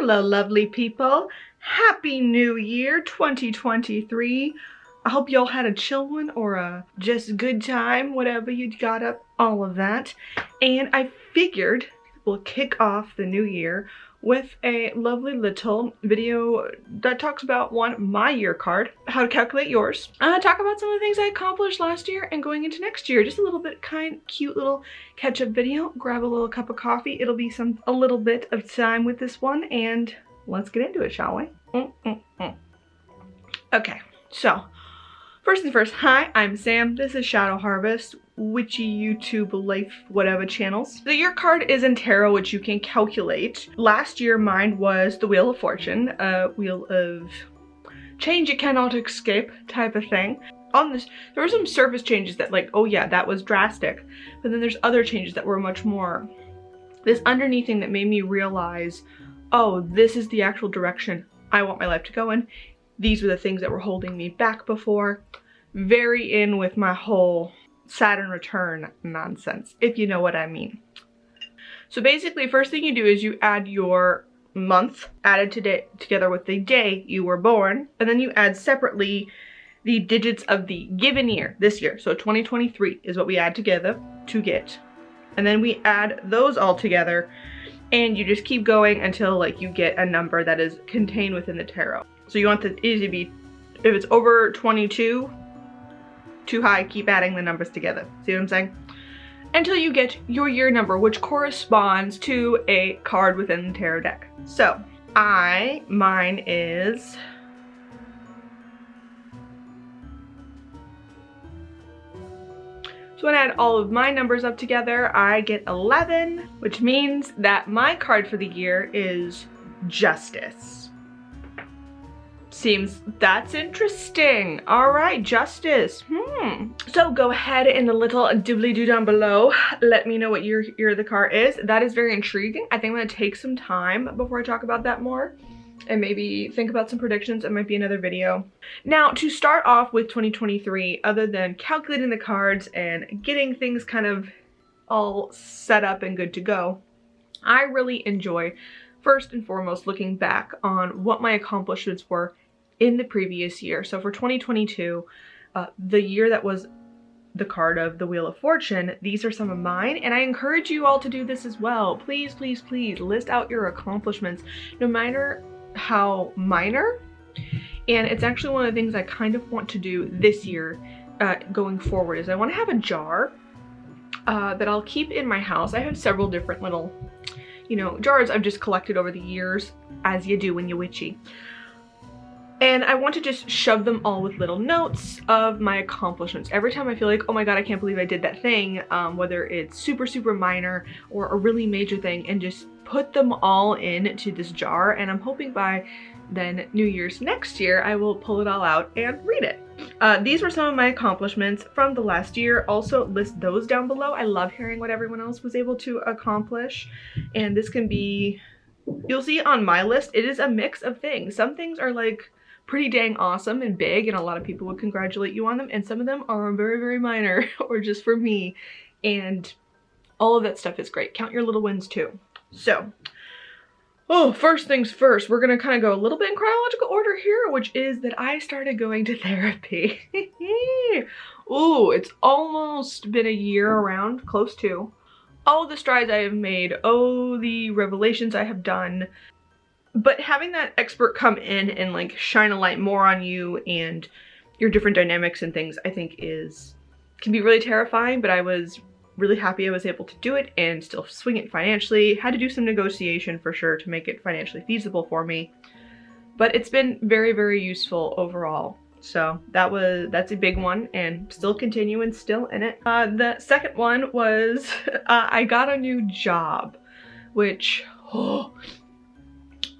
Hello, lovely people. Happy New Year 2023. I hope y'all had a chill one or a just good time, whatever you got up, all of that. And I figured we'll kick off the new year with a lovely little video that talks about my year card, how to calculate yours. Talk about some of the things I accomplished last year and going into next year. Just a little bit cute little catch-up video. Grab a little cup of coffee. It'll be a little bit of time with this one, and let's get into it, shall we? Okay, so first things first, hi, I'm Sam. This is Shadow Harvest, witchy YouTube life whatever channels. The year card is in tarot, which you can calculate. Last year mine was the Wheel of Fortune, wheel of change you cannot escape type of thing. On this, there were some surface changes that like, oh yeah, that was drastic. But then there's other changes that were much more, this underneath thing that made me realize, oh, this is the actual direction I want my life to go in. These were the things that were holding me back before. Very in with my whole Saturn return nonsense, if you know what I mean. So basically, first thing you do is you add your month added together with the day you were born, and then you add separately the digits of the given year, this year. So 2023 is what we add together to get. And then we add those all together, and you just keep going until like you get a number that is contained within the tarot. So you want the it to be, if it's over 22, too high, keep adding the numbers together. See what I'm saying? Until you get your year number, which corresponds to a card within the tarot deck. So, mine is... So when I add all of my numbers up together, I get 11, which means that my card for the year is Justice. Seems that's interesting. All right, Justice. So go ahead in the little doobly-doo down below. Let me know what year the card is. That is very intriguing. I think I'm gonna take some time before I talk about that more and maybe think about some predictions. It might be another video. Now, to start off with 2023, other than calculating the cards and getting things kind of all set up and good to go, I really enjoy, first and foremost, looking back on what my accomplishments were in the previous year. So for 2022, the year that was the card of the Wheel of Fortune, these are some of mine, and I encourage you all to do this as well. Please, please, please list out your accomplishments, no matter how minor. And it's actually one of the things I kind of want to do this year going forward, is I want to have a jar that I'll keep in my house. I have several different little, jars I've just collected over the years, as you do when you're witchy. And I want to just shove them all with little notes of my accomplishments. Every time I feel like, oh my god, I can't believe I did that thing, whether it's super, super minor or a really major thing, and just put them all into this jar. And I'm hoping by then New Year's next year, I will pull it all out and read it. These were some of my accomplishments from the last year. Also list those down below. I love hearing what everyone else was able to accomplish. And this can be, you'll see on my list, it is a mix of things. Some things are like pretty dang awesome and big, and a lot of people would congratulate you on them, and some of them are very, very minor or just for me, and all of that stuff is great. Count your little wins too. So, first things first, we're gonna kind of go a little bit in chronological order here, which is that I started going to therapy. Ooh, it's almost been a year around, close to. All the strides I have made, the revelations I have done. But having that expert come in and like shine a light more on you and your different dynamics and things, I think can be really terrifying, but I was really happy I was able to do it and still swing it financially. Had to do some negotiation for sure to make it financially feasible for me. But it's been very, very useful overall. So that's a big one, and still continuing, still in it. The second one was I got a new job, which,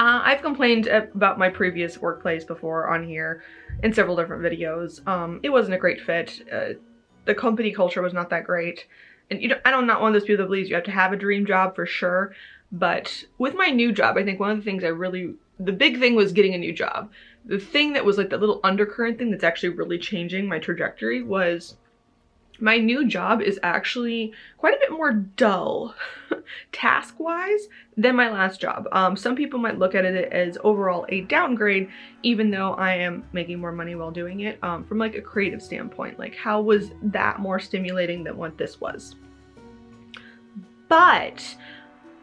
I've complained about my previous workplace before on here in several different videos. It wasn't a great fit. The company culture was not that great. And I'm not one of those people that believes you have to have a dream job for sure. But with my new job, I think one of the things the big thing was getting a new job. The thing that was like that little undercurrent thing that's actually really changing my trajectory was My new job is actually quite a bit more dull task-wise than my last job. Some people might look at it as overall a downgrade, even though I am making more money while doing it, from like a creative standpoint. Like, how was that more stimulating than what this was? But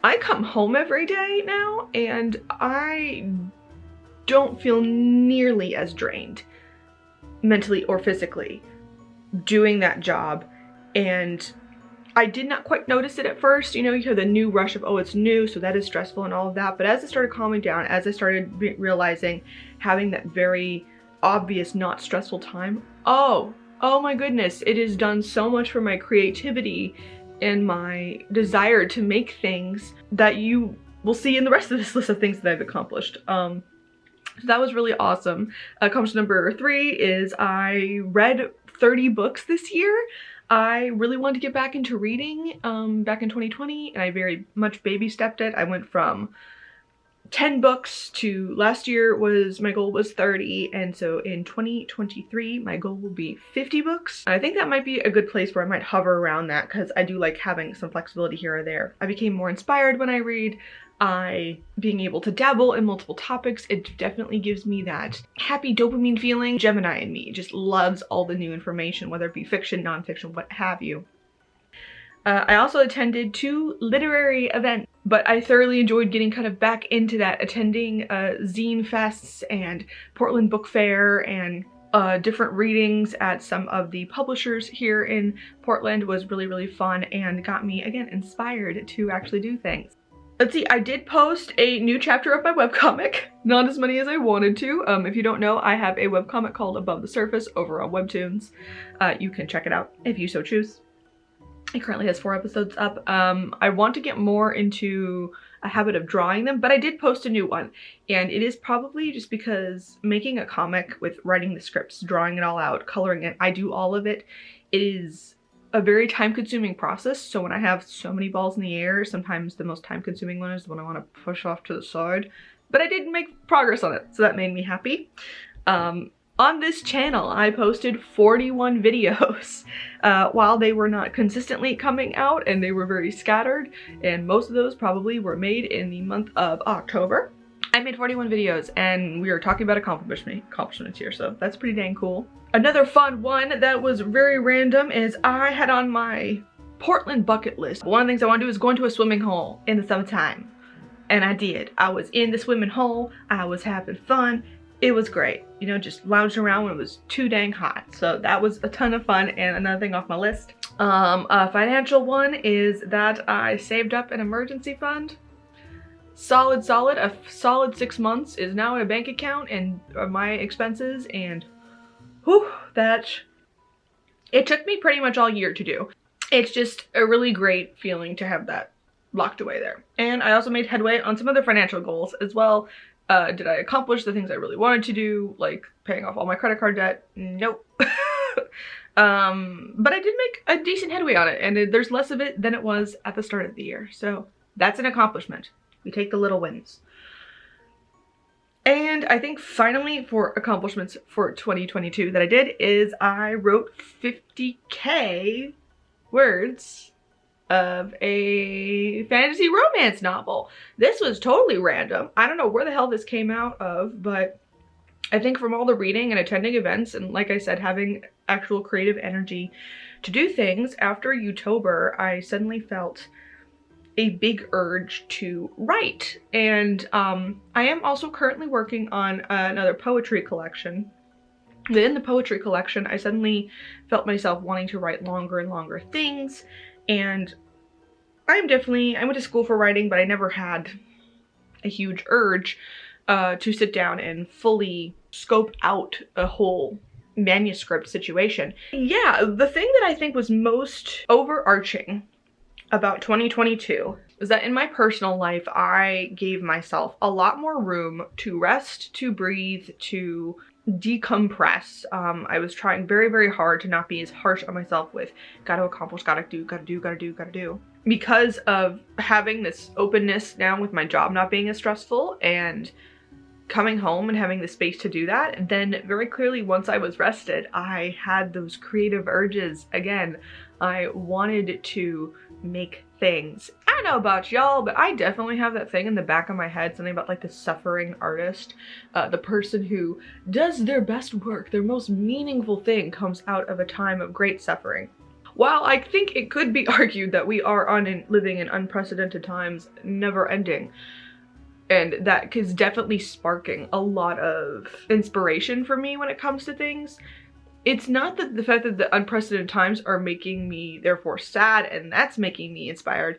I come home every day now and I don't feel nearly as drained mentally or physically doing that job. And I did not quite notice it at first. You know, you hear the new rush of, oh, it's new, so that is stressful and all of that. But as it started calming down, as I started realizing having that very obvious, not stressful time, oh my goodness, it has done so much for my creativity and my desire to make things that you will see in the rest of this list of things that I've accomplished. So that was really awesome. Accomplishment number 3 is I read 30 books this year. I really wanted to get back into reading back in 2020, and I very much baby stepped it. I went from 10 books to last year my goal was 30, and so in 2023 my goal will be 50 books. I think that might be a good place where I might hover around that, because I do like having some flexibility here or there. I became more inspired when I read. Being able to dabble in multiple topics, it definitely gives me that happy dopamine feeling. Gemini in me just loves all the new information, whether it be fiction, nonfiction, what have you. I also attended 2 literary events, but I thoroughly enjoyed getting kind of back into that, attending zine fests and Portland Book Fair, and different readings at some of the publishers here in Portland was really, really fun and got me, again, inspired to actually do things. Let's see, I did post a new chapter of my webcomic, not as many as I wanted to. If you don't know, I have a webcomic called Above the Surface over on Webtoons. You can check it out if you so choose. It currently has 4 episodes up. I want to get more into a habit of drawing them, but I did post a new one. And it is probably just because making a comic with writing the scripts, drawing it all out, coloring it, I do all of it. It is a very time-consuming process, so when I have so many balls in the air, sometimes the most time-consuming one is the one I want to push off to the side. But I did make progress on it, so that made me happy. On this channel, I posted 41 videos. While they were not consistently coming out and they were very scattered, and most of those probably were made in the month of October, I made 41 videos, and we are talking about accomplishments here, so that's pretty dang cool. Another fun one that was very random is I had on my Portland bucket list. One of the things I want to do is go into a swimming hole in the summertime. And I did. I was in the swimming hole. I was having fun. It was great. You know, just lounging around when it was too dang hot. So that was a ton of fun, and another thing off my list. A financial one is that I saved up an emergency fund. A solid 6 months is now in a bank account and my expenses, and whew, it took me pretty much all year to do. It's just a really great feeling to have that locked away there. And I also made headway on some other financial goals as well. Did I accomplish the things I really wanted to do, like paying off all my credit card debt? Nope. But I did make a decent headway on it, and there's less of it than it was at the start of the year. So that's an accomplishment. We take the little wins. And I think finally for accomplishments for 2022 that I did is I wrote 50,000 words of a fantasy romance novel. This was totally random. I don't know where the hell this came out of, but I think from all the reading and attending events, and like I said, having actual creative energy to do things, after Youtober, I suddenly felt a big urge to write. And I am also currently working on another poetry collection. In the poetry collection, I suddenly felt myself wanting to write longer and longer things, and I went to school for writing, but I never had a huge urge to sit down and fully scope out a whole manuscript situation. Yeah, the thing that I think was most overarching about 2022 is that in my personal life, I gave myself a lot more room to rest, to breathe, to decompress. I was trying very, very hard to not be as harsh on myself with gotta accomplish, gotta do. Because of having this openness now with my job not being as stressful and coming home and having the space to do that, then very clearly once I was rested, I had those creative urges again. I wanted to make things. I don't know about y'all, but I definitely have that thing in the back of my head, something about like the suffering artist, the person who does their best work, their most meaningful thing comes out of a time of great suffering. While I think it could be argued that we are living in unprecedented times, never ending, and that is definitely sparking a lot of inspiration for me when it comes to things. It's not that the fact that the unprecedented times are making me therefore sad and that's making me inspired.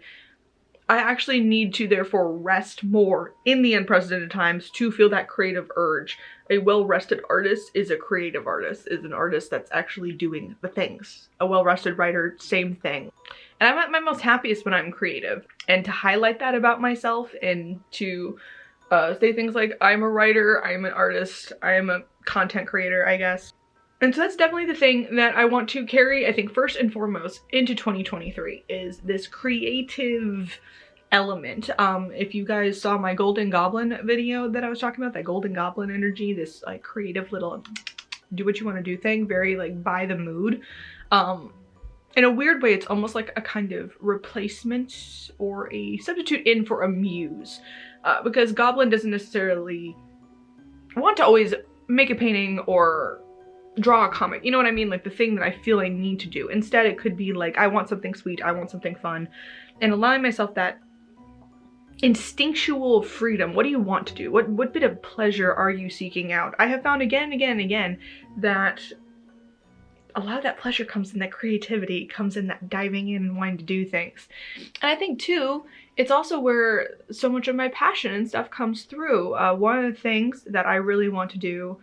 I actually need to therefore rest more in the unprecedented times to feel that creative urge. A well-rested artist is a creative artist, is an artist that's actually doing the things. A well-rested writer, same thing. And I'm at my most happiest when I'm creative. And to highlight that about myself and to say things like, I'm a writer, I'm an artist, I am a content creator, I guess. And so that's definitely the thing that I want to carry, I think, first and foremost into 2023 is this creative element. If you guys saw my Golden Goblin video that I was talking about, that Golden Goblin energy, this like creative little do what you want to do thing, very like by the mood. In a weird way, it's almost like a kind of replacement or a substitute in for a muse, because Goblin doesn't necessarily want to always make a painting or draw a comic, you know what I mean? Like the thing that I feel I need to do. Instead, it could be like, I want something sweet, I want something fun, and allowing myself that instinctual freedom. What do you want to do? What bit of pleasure are you seeking out? I have found again and again and again that a lot of that pleasure comes in that creativity, comes in that diving in and wanting to do things. And I think too, it's also where so much of my passion and stuff comes through. One of the things that I really want to do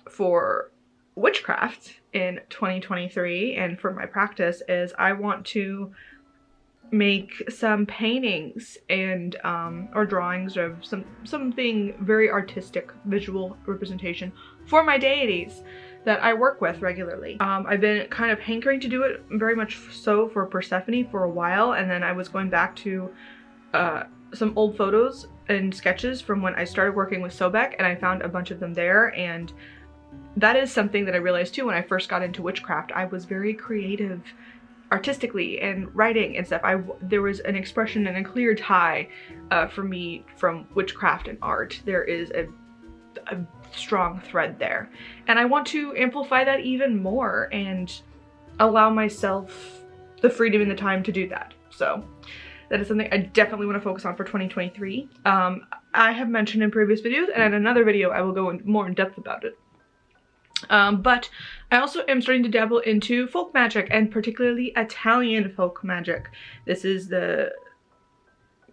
for witchcraft in 2023 and for my practice is I want to make some paintings and or drawings of something very artistic visual representation for my deities that I work with regularly. I've been kind of hankering to do it very much so for Persephone for a while, and then I was going back to some old photos and sketches from when I started working with Sobek, and I found a bunch of them there. And that is something that I realized too when I first got into witchcraft. I was very creative artistically and writing and stuff. There was an expression and a clear tie for me from witchcraft and art. There is a strong thread there, and I want to amplify that even more and allow myself the freedom and the time to do that. So that is something I definitely want to focus on for 2023. I have mentioned in previous videos, and in another video I will go more in depth about it. But I also am starting to dabble into folk magic, and particularly Italian folk magic. This is the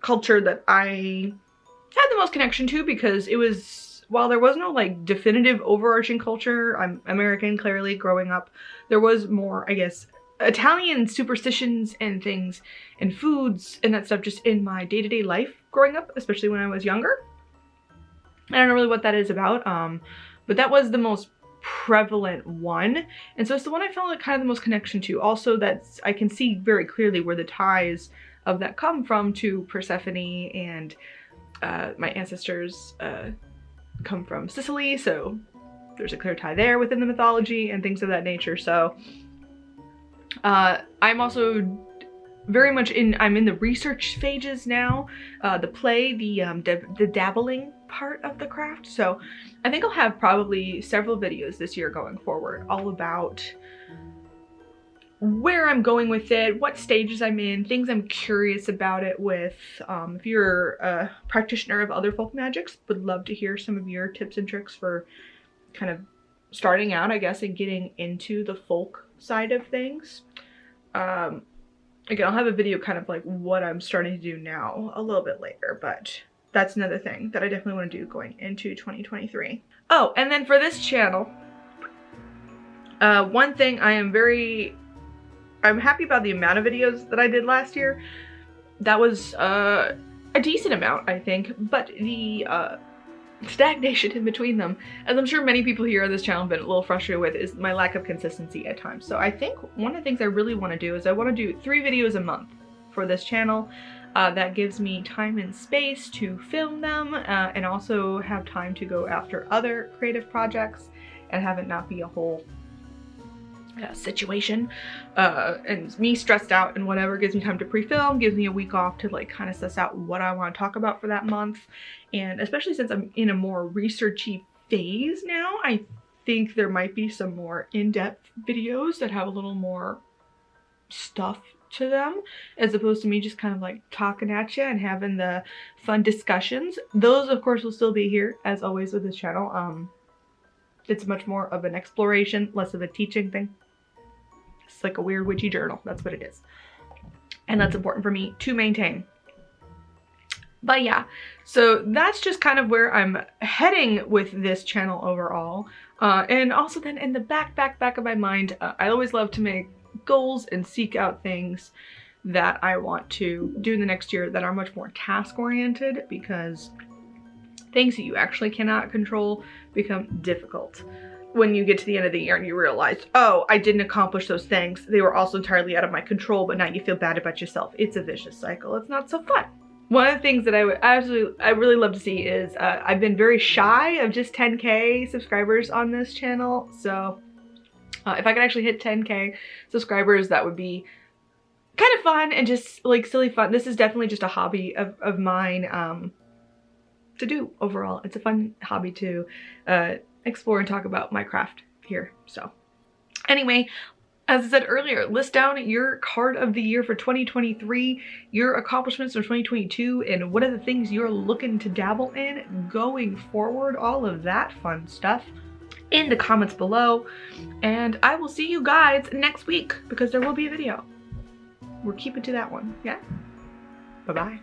culture that I had the most connection to because it was, while there was no like definitive overarching culture, I'm American clearly growing up, there was more, I guess, Italian superstitions and things and foods and that stuff just in my day-to-day life growing up, especially when I was younger. I don't know really what that is about, but that was the most prevalent one, and so it's the one I felt like kind of the most connection to. Also, that's I can see very clearly where the ties of that come from to Persephone, and my ancestors come from Sicily, so there's a clear tie there within the mythology and things of that nature. So I'm also very much I'm in the research phases now, the play, the dabbling part of the craft. So I think I'll have probably several videos this year going forward all about where I'm going with it, what stages I'm in, things I'm curious about it with. If you're a practitioner of other folk magics, would love to hear some of your tips and tricks for kind of starting out, I guess, and getting into the folk side of things. Again, I'll have a video kind of like what I'm starting to do now a little bit later, but that's another thing that I definitely want to do going into 2023. Oh, and then for this channel, one thing I'm happy about the amount of videos that I did last year. That was a decent amount, I think, but the stagnation in between them, as I'm sure many people here on this channel have been a little frustrated with, is my lack of consistency at times. So I think one of the things I really want to do is I want to do 3 videos a month for this channel. That gives me time and space to film them and also have time to go after other creative projects and have it not be a whole situation and me stressed out and whatever. Gives me time to pre-film, gives me a week off to like kind of suss out what I want to talk about for that month. And especially since I'm in a more researchy phase now, I think there might be some more in-depth videos that have a little more stuff to them as opposed to me just kind of like talking at you and having the fun discussions. Those of course will still be here as always with this channel. It's much more of an exploration, less of a teaching thing. It's like a weird witchy journal. That's what it is. And that's important for me to maintain. But yeah, so that's just kind of where I'm heading with this channel overall. And also then in the back of my mind, I always love to make goals and seek out things that I want to do in the next year that are much more task oriented, because things that you actually cannot control become difficult when you get to the end of the year and you realize, oh, I didn't accomplish those things. They were also entirely out of my control, but now you feel bad about yourself. It's a vicious cycle. It's not so fun. One of the things that I really love to see is I've been very shy of just 10K subscribers on this channel. So if I could actually hit 10K subscribers, that would be kind of fun and just like silly fun. This is definitely just a hobby of mine to do overall. It's a fun hobby to explore and talk about my craft here. So anyway, as I said earlier, list down your card of the year for 2023, your accomplishments for 2022, and what are the things you're looking to dabble in going forward, all of that fun stuff in the comments below. And I will see you guys next week because there will be a video. We're keeping to that one, yeah? Bye-bye.